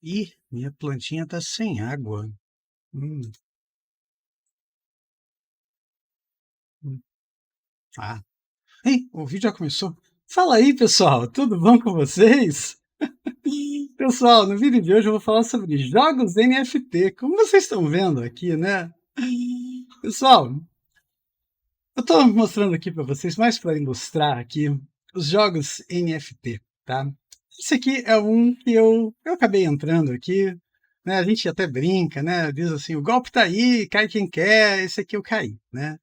Ih, minha plantinha tá sem água. Hum, hum, ah. Ei, o vídeo já começou? Fala aí, pessoal, tudo bom com vocês? Pessoal, no vídeo de hoje eu vou falar sobre jogos NFT. Como vocês estão vendo aqui, né? Pessoal, eu estou mostrando aqui para vocês, mais para ilustrar aqui, os jogos NFT, tá? Esse aqui é um que eu acabei entrando aqui, né? A gente até brinca, né? Diz assim, o golpe tá aí, cai quem quer, esse aqui eu caí, né?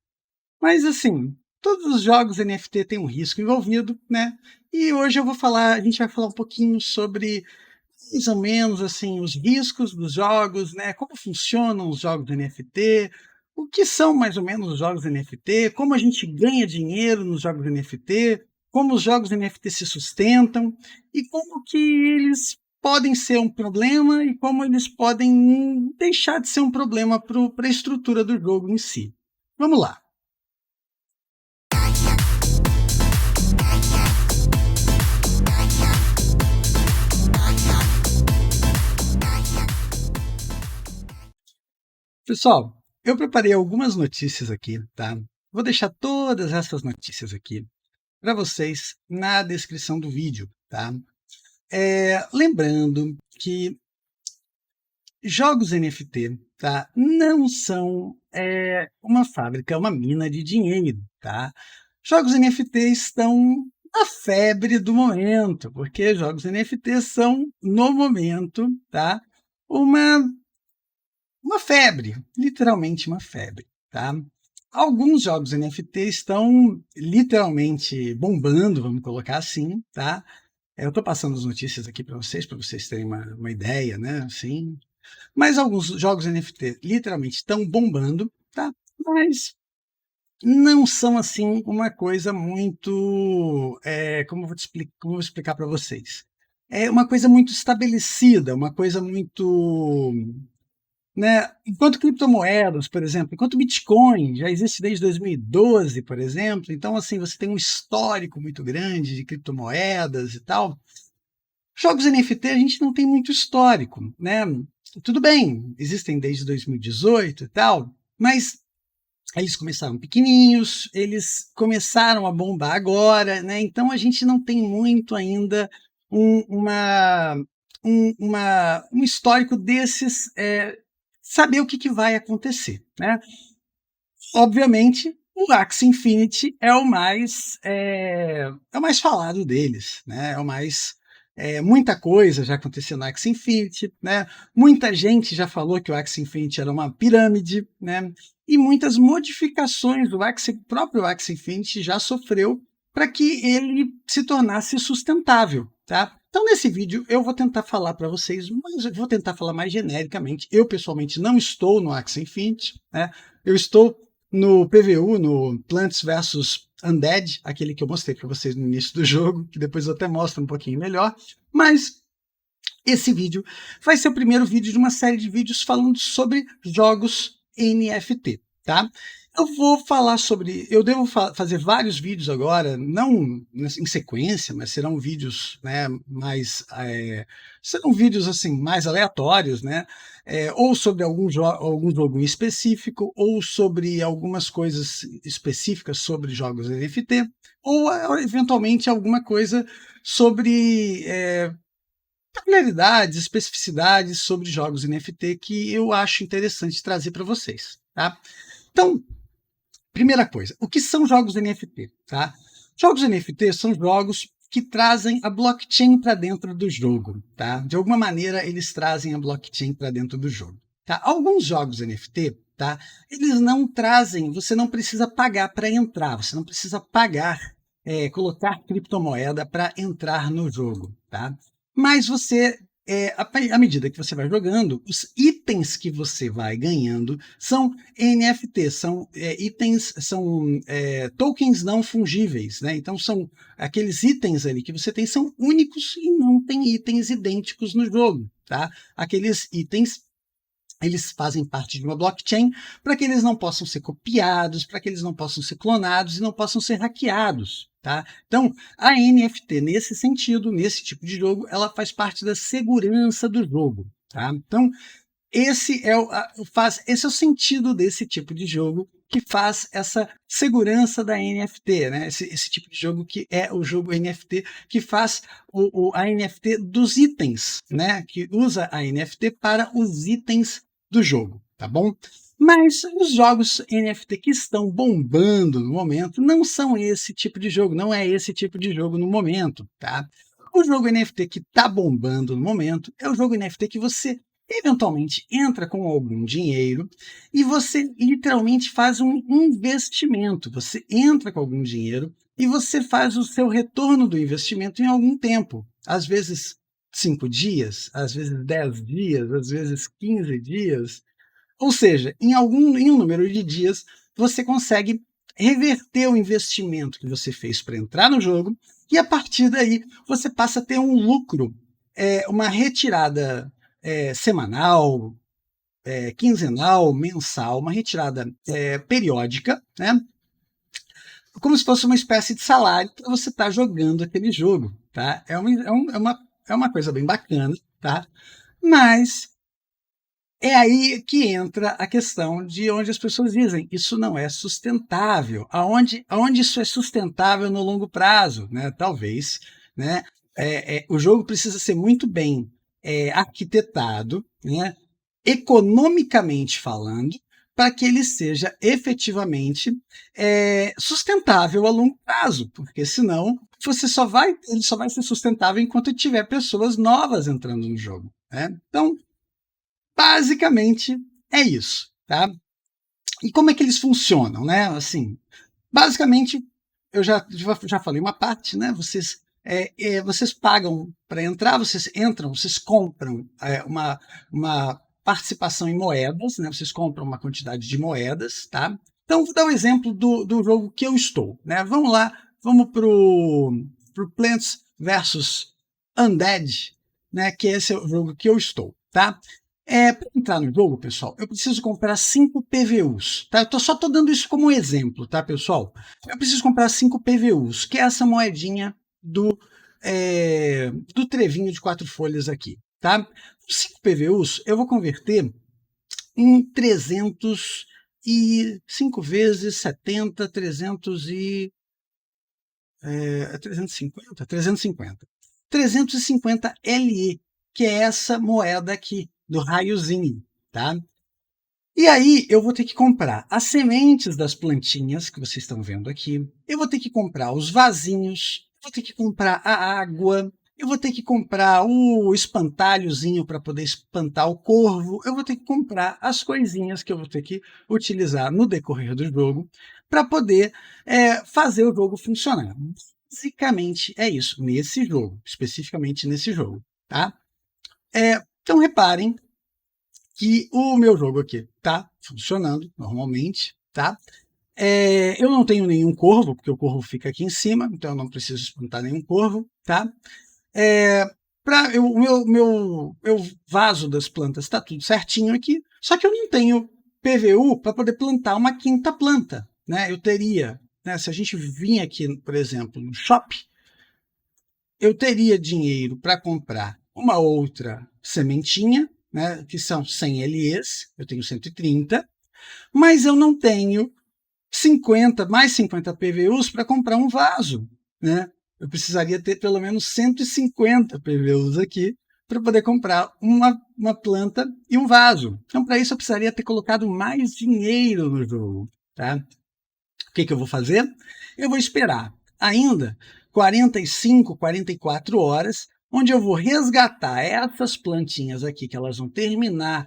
Mas assim, todos os jogos NFT têm um risco envolvido, né? E hoje a gente vai falar um pouquinho sobre mais ou menos assim os riscos dos jogos, né? Como funcionam os jogos NFT, o que são mais ou menos os jogos NFT, como a gente ganha dinheiro nos jogos NFT, como os jogos NFT se sustentam e como que eles podem ser um problema e como eles podem deixar de ser um problema para a estrutura do jogo em si. Vamos lá. Pessoal, eu preparei algumas notícias aqui, tá? Vou deixar todas essas notícias aqui para vocês na descrição do vídeo, tá? Lembrando que jogos NFT, tá? Não são uma fábrica, é uma mina de dinheiro, tá? Jogos NFT estão na febre do momento, porque jogos NFT são, no momento, tá? Uma Uma febre, literalmente uma febre, tá? Alguns jogos NFT estão literalmente bombando, vamos colocar assim, tá? Eu estou passando as notícias aqui para vocês terem uma ideia, né? Assim, mas alguns jogos NFT literalmente estão bombando, tá? Mas não são assim uma coisa muito, como como eu vou explicar para vocês? É uma coisa muito estabelecida, uma coisa muito, né? Enquanto criptomoedas, por exemplo, enquanto Bitcoin já existe desde 2012, por exemplo, então assim você tem um histórico muito grande de criptomoedas e tal. Jogos NFT a gente não tem muito histórico, né? Tudo bem, existem desde 2018 e tal, mas eles começaram pequenininhos, eles começaram a bombar agora, né? Então a gente não tem muito ainda um, uma, um histórico desses, saber o que vai acontecer, né? Obviamente, o Axie Infinity é o mais falado deles, né? É o mais muita coisa já aconteceu no Axie Infinity, né? Muita gente já falou que o Axie Infinity era uma pirâmide, né? E muitas modificações do próprio Axie Infinity já sofreu para que ele se tornasse sustentável, tá? Então, nesse vídeo, eu vou tentar falar para vocês, mas eu vou tentar falar mais genericamente. Eu, pessoalmente, não estou no Axie Infinity, né? Eu estou no PVU, no Plants vs Undead, aquele que eu mostrei para vocês no início do jogo, que depois eu até mostro um pouquinho melhor, mas esse vídeo vai ser o primeiro vídeo de uma série de vídeos falando sobre jogos NFT, tá? Eu devo fazer vários vídeos agora, não em sequência, mas serão vídeos, né, serão vídeos assim mais aleatórios, né? Ou sobre algum jogo em específico, ou sobre algumas coisas específicas sobre jogos NFT, ou eventualmente alguma coisa sobre peculiaridades, especificidades sobre jogos NFT que eu acho interessante trazer para vocês, tá? Então, primeira coisa, o que são jogos NFT, tá? Jogos NFT são jogos que trazem a blockchain para dentro do jogo, tá? De alguma maneira eles trazem a blockchain para dentro do jogo, tá? Alguns jogos NFT, tá? Eles não trazem, você não precisa pagar para entrar, você não precisa pagar, colocar criptomoeda para entrar no jogo, tá? Mas você à medida que você vai jogando, os itens que você vai ganhando são NFT, são itens, são tokens não fungíveis, né? Então são aqueles itens ali que você tem são únicos e não tem itens idênticos no jogo, tá? Aqueles itens eles fazem parte de uma blockchain para que eles não possam ser copiados, para que eles não possam ser clonados e não possam ser hackeados. tá? Então, a NFT, nesse sentido, nesse tipo de jogo, ela faz parte da segurança do jogo, tá? Então, esse é o sentido desse tipo de jogo que faz essa segurança da NFT, né? Esse tipo de jogo que é o jogo NFT, que faz a NFT dos itens, né? Que usa a NFT para os itens do jogo, tá bom? Mas os jogos NFT que estão bombando no momento não são esse tipo de jogo, não é esse tipo de jogo no momento, tá? O jogo NFT que está bombando no momento é o jogo NFT que você eventualmente entra com algum dinheiro e você literalmente faz um investimento. Você entra com algum dinheiro e você faz o seu retorno do investimento em algum tempo. Às vezes 5 dias, às vezes 10 dias, às vezes 15 dias. Ou seja, em um número de dias, você consegue reverter o investimento que você fez para entrar no jogo e a partir daí você passa a ter um lucro, uma retirada semanal, quinzenal, mensal, uma retirada periódica, né? Como se fosse uma espécie de salário para você estar jogando aquele jogo, tá? É uma coisa bem bacana, tá? Mas é aí que entra a questão de onde as pessoas dizem isso não é sustentável. Aonde isso é sustentável no longo prazo, né? Talvez, né? O jogo precisa ser muito bem arquitetado, né? Economicamente falando, para que ele seja efetivamente sustentável a longo prazo, porque senão ele só vai ser sustentável enquanto tiver pessoas novas entrando no jogo, né? Então, basicamente é isso, tá? E como é que eles funcionam, né? Assim, basicamente, eu já falei uma parte, né? Vocês pagam para entrar, vocês entram, vocês compram uma participação em moedas, né? Vocês compram uma quantidade de moedas, tá? Então, vou dar um exemplo do jogo que eu estou, né? Vamos lá, vamos pro Plants versus Undead, né? Que esse é o jogo que eu estou, tá? Para entrar no jogo, pessoal, eu preciso comprar 5 PVUs, tá? Só estou dando isso como exemplo, tá, pessoal? Eu preciso comprar 5 PVUs, que é essa moedinha do trevinho de 4 folhas aqui, tá? Os 5 PVUs eu vou converter em 305 vezes 70, 350, 350 LE, que é essa moeda aqui, do raiozinho, tá? E aí eu vou ter que comprar as sementes das plantinhas que vocês estão vendo aqui, eu vou ter que comprar os vasinhos, vou ter que comprar a água, eu vou ter que comprar o espantalhozinho para poder espantar o corvo, eu vou ter que comprar as coisinhas que eu vou ter que utilizar no decorrer do jogo para poder fazer o jogo funcionar. Basicamente é isso, nesse jogo, especificamente nesse jogo, tá? Então reparem que o meu jogo aqui está funcionando normalmente, tá? Eu não tenho nenhum corvo, porque o corvo fica aqui em cima, então eu não preciso espantar nenhum corvo, tá? O meu vaso das plantas está tudo certinho aqui, só que eu não tenho PVU para poder plantar uma quinta planta, né? Eu teria, né, se a gente vir aqui, por exemplo, no shopping, eu teria dinheiro para comprar uma outra sementinha, né, que são 100 LEs, eu tenho 130, mas eu não tenho 50 PVUs para comprar um vaso, né? Eu precisaria ter pelo menos 150 PVUs aqui para poder comprar uma planta e um vaso. Então, para isso, eu precisaria ter colocado mais dinheiro no jogo, tá? O que eu vou fazer? Eu vou esperar ainda 45, 44 horas, onde eu vou resgatar essas plantinhas aqui, que elas vão terminar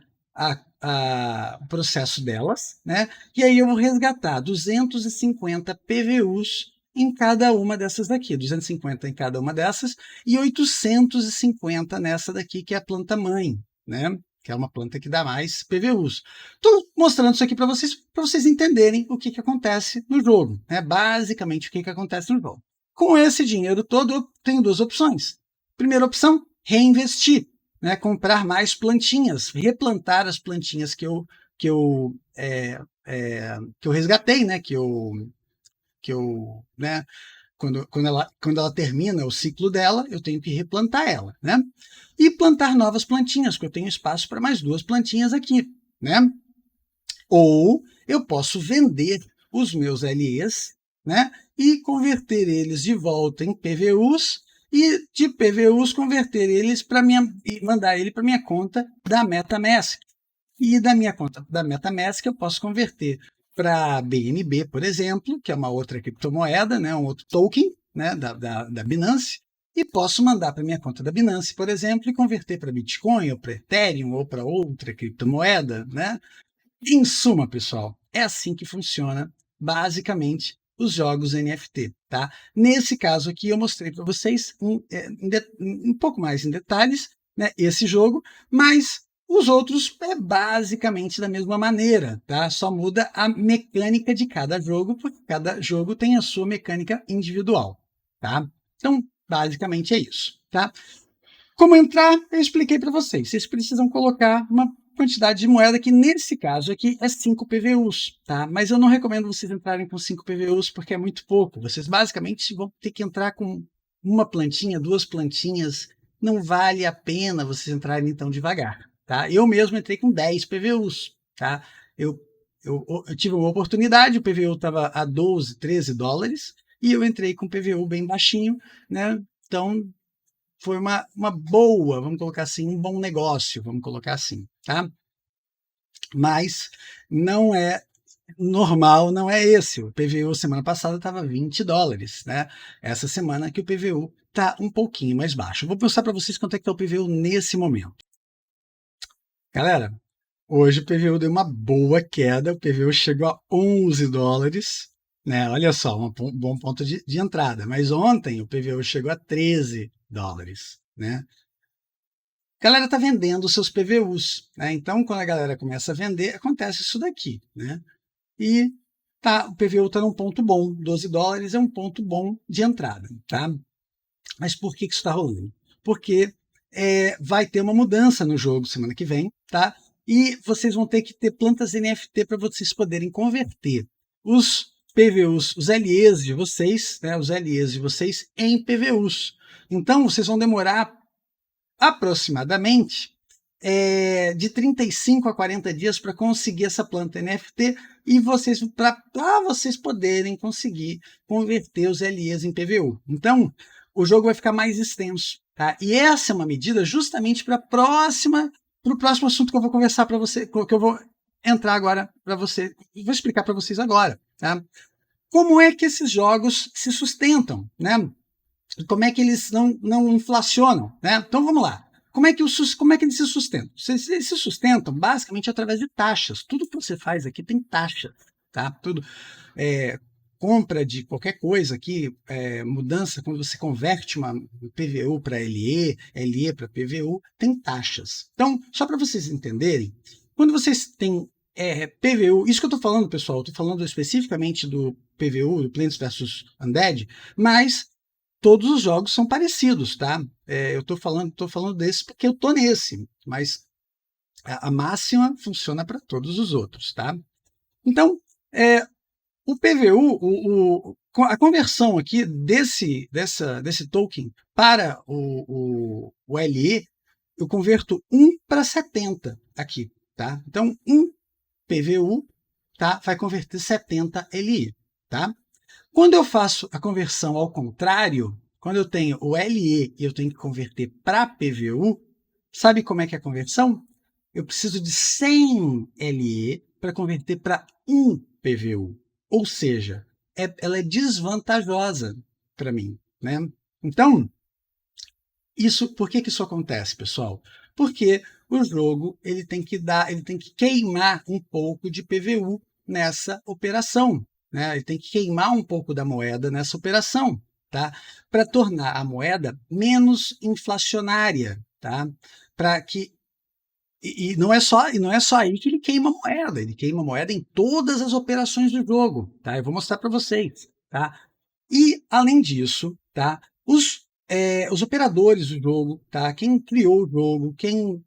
o processo delas, né? E aí eu vou resgatar 250 PVUs em cada uma dessas daqui, 250 em cada uma dessas e 850 nessa daqui, que é a planta mãe, né? Que é uma planta que dá mais PVUs. Estou mostrando isso aqui para vocês entenderem o que acontece no jogo, né? Basicamente o que acontece no jogo. Com esse dinheiro todo, eu tenho duas opções. Primeira opção, reinvestir, né? Comprar mais plantinhas, replantar as plantinhas que eu resgatei, né? Que eu né? quando ela termina o ciclo dela, eu tenho que replantar ela, né? E plantar novas plantinhas, porque eu tenho espaço para mais 2 plantinhas aqui, né? Ou eu posso vender os meus LEs, né? E converter eles de volta em PVUs e de PVUs converter eles para minha e mandar ele para minha conta da MetaMask. E da minha conta da MetaMask eu posso converter para BNB, por exemplo, que é uma outra criptomoeda, né, um outro token, né, da Binance, e posso mandar para minha conta da Binance, por exemplo, e converter para Bitcoin, ou para Ethereum, ou para outra criptomoeda. Né? Em suma, pessoal, é assim que funciona, basicamente, os jogos NFT. Tá? Nesse caso aqui, eu mostrei para vocês um pouco mais em detalhes, né, esse jogo, mas os outros é basicamente da mesma maneira, tá? Só muda a mecânica de cada jogo, porque cada jogo tem a sua mecânica individual, tá? Então, basicamente é isso, tá? Como entrar, eu expliquei para vocês. Vocês precisam colocar uma quantidade de moeda que, nesse caso aqui, é 5 PVUs, tá? Mas eu não recomendo vocês entrarem com 5 PVUs, porque é muito pouco. Vocês basicamente vão ter que entrar com uma plantinha, 2 plantinhas. Não vale a pena vocês entrarem tão devagar, tá? Eu mesmo entrei com 10 PVUs, tá? Eu tive uma oportunidade, o PVU estava a 12, 13 dólares, e eu entrei com PVU bem baixinho, né? Então, foi uma boa, vamos colocar assim, um bom negócio, vamos colocar assim, tá? Mas não é normal, não é esse. O PVU semana passada estava 20 dólares, né? Essa semana que o PVU está um pouquinho mais baixo. Vou mostrar para vocês quanto é que está o PVU nesse momento. Galera, hoje o PVU deu uma boa queda, o PVU chegou a 11 dólares, né? Olha só, um bom ponto de entrada. Mas ontem o PVU chegou a 13 dólares, né? A galera está vendendo os seus PVUs, né? Então, quando a galera começa a vender, acontece isso daqui, né? E o PVU está num ponto bom, 12 dólares é um ponto bom de entrada, tá? Mas por que isso está rolando? Porque vai ter uma mudança no jogo semana que vem, tá? E vocês vão ter que ter plantas NFT para vocês poderem converter os PVUs, os LEs de vocês, né? Os LEs de vocês em PVUs. Então, vocês vão demorar aproximadamente de 35 a 40 dias para conseguir essa planta NFT e para vocês poderem conseguir converter os LEs em PVU. Então, o jogo vai ficar mais extenso. Tá? E essa é uma medida justamente para o próximo assunto que eu vou conversar para você, que eu vou entrar agora para você, vou explicar para vocês agora. Tá? Como é que esses jogos se sustentam, né? Como é que eles não inflacionam, né? Então vamos lá. Como é que eles se sustentam? Eles se sustentam basicamente através de taxas. Tudo que você faz aqui tem taxa, tá? Tudo compra de qualquer coisa aqui, mudança, quando você converte uma PVU para LE, LE para PVU, tem taxas. Então, só para vocês entenderem, quando vocês têm PVU, isso que eu estou falando, pessoal, estou falando especificamente do PVU, do Plants vs Undead, mas todos os jogos são parecidos, tá? Eu estou falando desse porque eu estou nesse, mas a máxima funciona para todos os outros, tá? Então, o PVU, a conversão aqui desse token para o LE, eu converto 1 para 70 aqui, tá? Então, 1 PVU, tá, vai converter 70 LE, tá? Quando eu faço a conversão ao contrário, quando eu tenho o LE e eu tenho que converter para PVU, sabe como é que é a conversão? Eu preciso de 100 LE para converter para 1 PVU. Ou seja, ela é desvantajosa para mim, né? Então, por que isso acontece, pessoal? Porque o jogo ele tem que queimar um pouco de PVU nessa operação, né? Ele tem que queimar um pouco da moeda nessa operação, tá? Para tornar a moeda menos inflacionária, tá? Para que não é só aí que ele queima a moeda, ele queima a moeda em todas as operações do jogo, tá? Eu vou mostrar para vocês, tá? E além disso, tá? Os operadores do jogo, tá? Quem criou o jogo, quem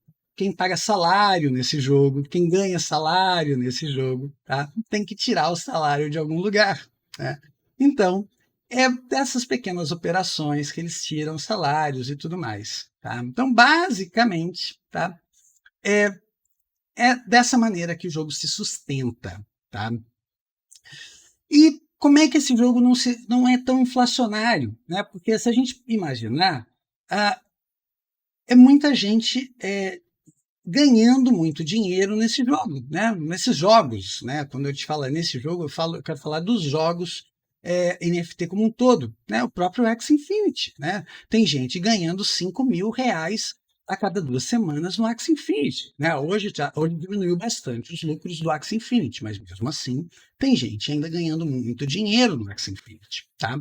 paga salário nesse jogo, quem ganha salário nesse jogo, tá? Tem que tirar o salário de algum lugar, né? Então, é dessas pequenas operações que eles tiram salários e tudo mais. Tá? Então, basicamente, tá? É dessa maneira que o jogo se sustenta. Tá? E como é que esse jogo não é tão inflacionário? Né? Porque se a gente imaginar, é muita gente ganhando muito dinheiro nesse jogo, né? Nesses jogos, né? Quando eu te falo nesse jogo, eu quero falar dos jogos NFT como um todo, né? O próprio Axie Infinity, né? Tem gente ganhando R$ 5.000 a cada 2 semanas no Axie Infinity, né? Hoje diminuiu bastante os lucros do Axie Infinity, mas mesmo assim tem gente ainda ganhando muito dinheiro no Axie Infinity, tá?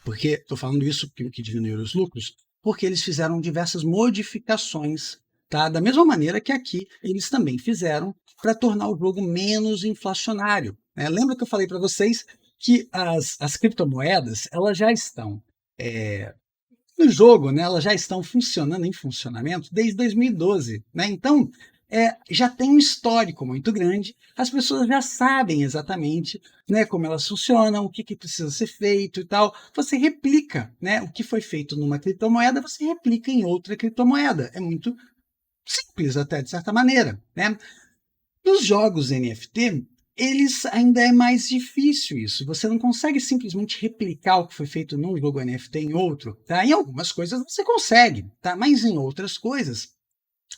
Porque estou falando isso que diminuíram os lucros, porque eles fizeram diversas modificações, tá? Da mesma maneira que aqui eles também fizeram para tornar o jogo menos inflacionário. Né? Lembra que eu falei para vocês que as criptomoedas elas já estão no jogo, né? Elas já estão funcionando em funcionamento desde 2012. Né? Então, já tem um histórico muito grande, as pessoas já sabem exatamente, né, como elas funcionam, o que precisa ser feito e tal. Você replica, né, o que foi feito numa criptomoeda, você replica em outra criptomoeda. É muito simples até, de certa maneira. Né? Nos jogos NFT, eles ainda é mais difícil isso. Você não consegue simplesmente replicar o que foi feito num jogo NFT em outro. Tá? Em algumas coisas você consegue, tá? Mas em outras coisas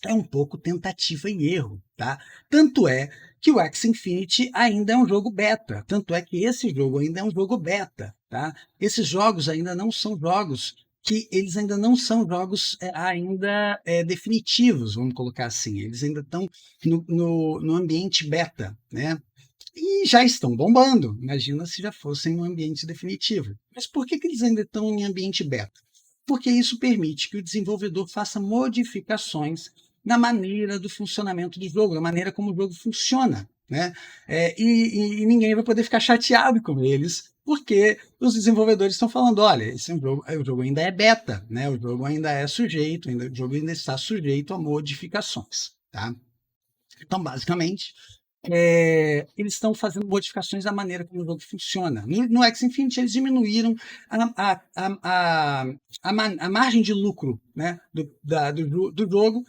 é um pouco tentativa e erro, tá? Tanto é que o Axie Infinity ainda é um jogo beta, tanto é que esse jogo ainda é um jogo beta, tá? Esses jogos ainda não são jogos que eles ainda não são jogos ainda definitivos, vamos colocar assim. Eles ainda estão no ambiente beta, né? E já estão bombando. Imagina se já fossem no ambiente definitivo. Mas por que eles ainda estão em ambiente beta? Porque isso permite que o desenvolvedor faça modificações na maneira do funcionamento do jogo, na maneira como o jogo funciona. Né? E ninguém vai poder ficar chateado com eles, porque os desenvolvedores estão falando, olha, esse é o jogo ainda é beta, né? O jogo ainda é sujeito, o jogo ainda está sujeito a modificações. Tá? Então, basicamente, eles estão fazendo modificações da maneira como o jogo funciona. No Axie Infinity, eles diminuíram a margem de lucro, né, do jogo,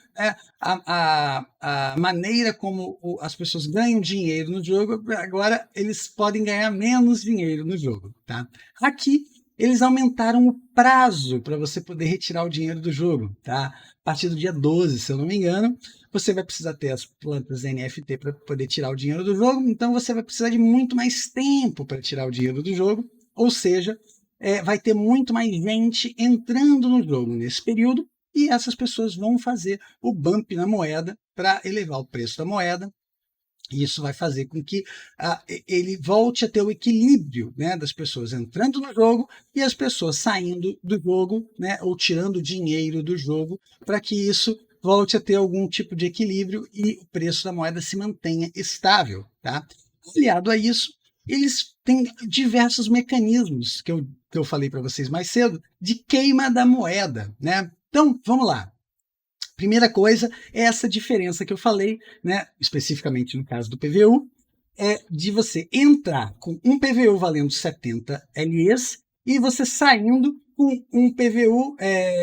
a maneira como as pessoas ganham dinheiro no jogo. Agora, eles podem ganhar menos dinheiro no jogo. Tá? Aqui, eles aumentaram o prazo para você poder retirar o dinheiro do jogo. Tá? A partir do dia 12, se eu não me engano, você vai precisar ter as plantas NFT para poder tirar o dinheiro do jogo, então você vai precisar de muito mais tempo para tirar o dinheiro do jogo, ou seja, vai ter muito mais gente entrando no jogo nesse período, e essas pessoas vão fazer o bump na moeda para elevar o preço da moeda. E isso vai fazer com que ele volte a ter o equilíbrio, né, das pessoas entrando no jogo e as pessoas saindo do jogo, né, ou tirando dinheiro do jogo, para que isso volte a ter algum tipo de equilíbrio e o preço da moeda se mantenha estável. Tá? Aliado a isso, eles têm diversos mecanismos que eu falei para vocês mais cedo de queima da moeda. Né? Então, vamos lá. Primeira coisa é essa diferença que eu falei, né, especificamente no caso do PVU, de você entrar com um PVU valendo 70 LEs e você saindo com um PVU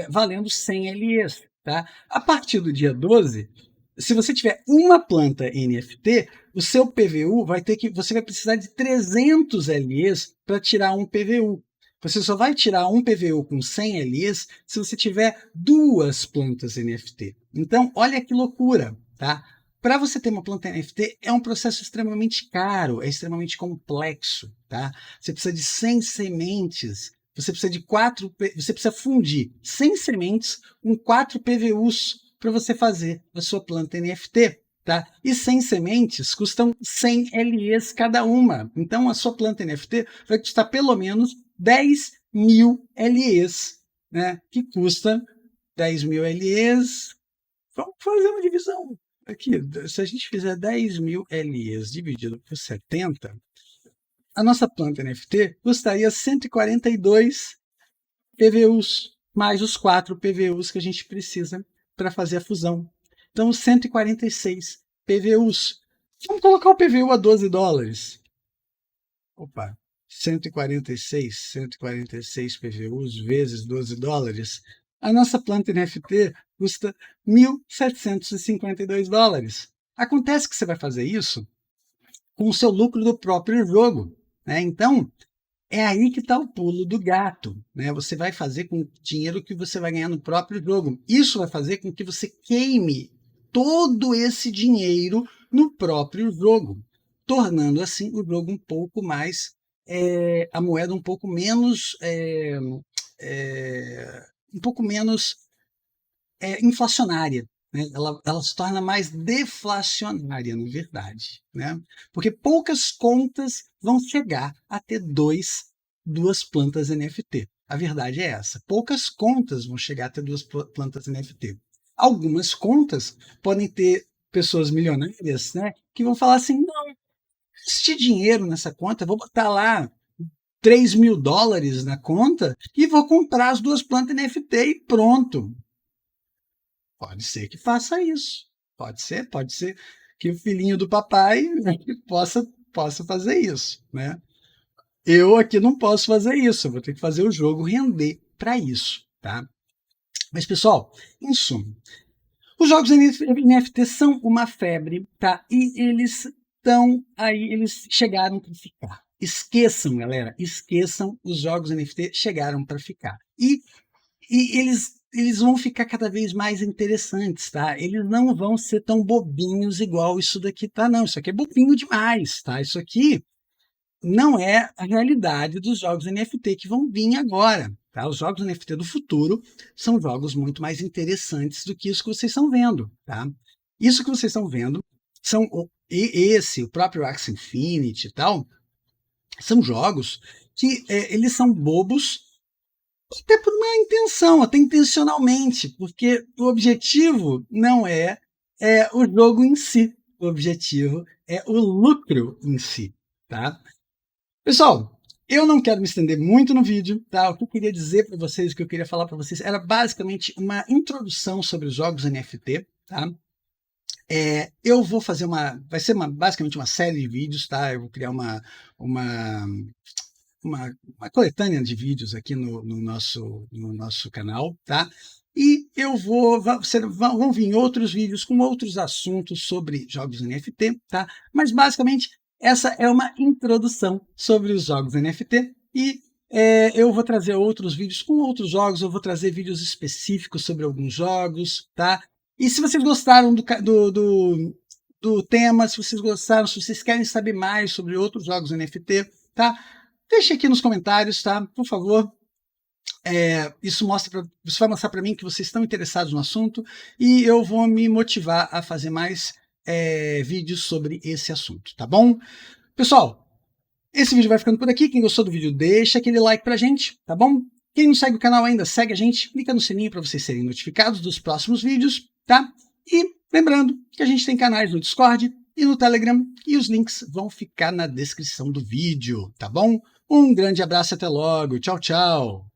valendo 100 LEs. Tá? A partir do dia 12, se você tiver uma planta NFT, o seu PVU você vai precisar de 300 LEs para tirar um PVU. Você só vai tirar um PVU com 100 LEs se você tiver duas plantas NFT. Então, olha que loucura, tá? Para você ter uma planta NFT é um processo extremamente caro, é extremamente complexo, tá? Você precisa de 100 sementes, você precisa fundir 100 sementes com 4 PVUs para você fazer a sua planta NFT. Tá? E 100 sementes custam 100 LEs cada uma. Então, a sua planta NFT vai custar pelo menos 10.000 LEs, né? Que custa 10.000 LEs. Vamos fazer uma divisão aqui. Se a gente fizer 10.000 LEs dividido por 70, a nossa planta NFT custaria 142 PVUs, mais os 4 PVUs que a gente precisa para fazer a fusão. Então, 146 PVUs. Vamos colocar o PVU a $12. Opa, 146 PVUs vezes 12 dólares, a nossa planta NFT custa 1.752 dólares. Acontece que você vai fazer isso com o seu lucro do próprio jogo, né? Então, é aí que está o pulo do gato, né? Você vai fazer com o dinheiro que você vai ganhar no próprio jogo. Isso vai fazer com que você queime todo esse dinheiro no próprio jogo, tornando assim o jogo um pouco mais, a moeda um pouco menos, um pouco menos inflacionária, né? Ela se torna mais deflacionária, na verdade, né? Porque poucas contas vão chegar a ter duas plantas NFT. A verdade é essa. Poucas contas vão chegar a ter duas plantas NFT. Algumas contas podem ter pessoas milionárias, né, que vão falar assim, não, este dinheiro nessa conta, vou botar lá 3 mil dólares na conta e vou comprar as duas plantas NFT e pronto. Pode ser que faça isso. Pode ser que o filhinho do papai, né, possa fazer isso, né? Eu aqui não posso fazer isso, eu vou ter que fazer o jogo render para isso, tá? Mas, pessoal, em suma, os jogos NFT são uma febre, tá? E eles estão aí, eles chegaram para ficar. Esqueçam, galera, esqueçam, os jogos NFT chegaram para ficar. E eles vão ficar cada vez mais interessantes, tá? Eles não vão ser tão bobinhos igual isso daqui, tá? Não, isso aqui é bobinho demais, tá? Isso aqui não é a realidade dos jogos NFT que vão vir agora, tá? Os jogos NFT do futuro são jogos muito mais interessantes do que isso que vocês estão vendo, tá? Isso que vocês estão vendo são o próprio Axie Infinity e tal, são jogos que eles são bobos até por uma intenção, até intencionalmente, porque o objetivo não é o jogo em si, o objetivo é o lucro em si, tá? Pessoal, eu não quero me estender muito no vídeo, tá? O que eu queria dizer para vocês, o que eu queria falar para vocês, era basicamente uma introdução sobre os jogos NFT, tá? Eu vou fazer vai ser basicamente uma série de vídeos, tá? Eu vou criar uma, uma coletânea de vídeos aqui no nosso canal, tá? E vão vir outros vídeos com outros assuntos sobre jogos NFT, tá? Mas basicamente essa é uma introdução sobre os jogos NFT e eu vou trazer outros vídeos com outros jogos, eu vou trazer vídeos específicos sobre alguns jogos, tá? E se vocês gostaram do tema, se vocês gostaram, se vocês querem saber mais sobre outros jogos NFT, tá? Deixe aqui nos comentários, tá? Por favor. Isso vai mostrar para mim que vocês estão interessados no assunto e eu vou me motivar a fazer mais vídeos sobre esse assunto, tá bom? Pessoal, esse vídeo vai ficando por aqui. Quem gostou do vídeo, deixa aquele like pra gente, tá bom? Quem não segue o canal ainda, segue a gente, clica no sininho para vocês serem notificados dos próximos vídeos, tá? E lembrando que a gente tem canais no Discord e no Telegram e os links vão ficar na descrição do vídeo, tá bom? Um grande abraço e até logo. Tchau, tchau!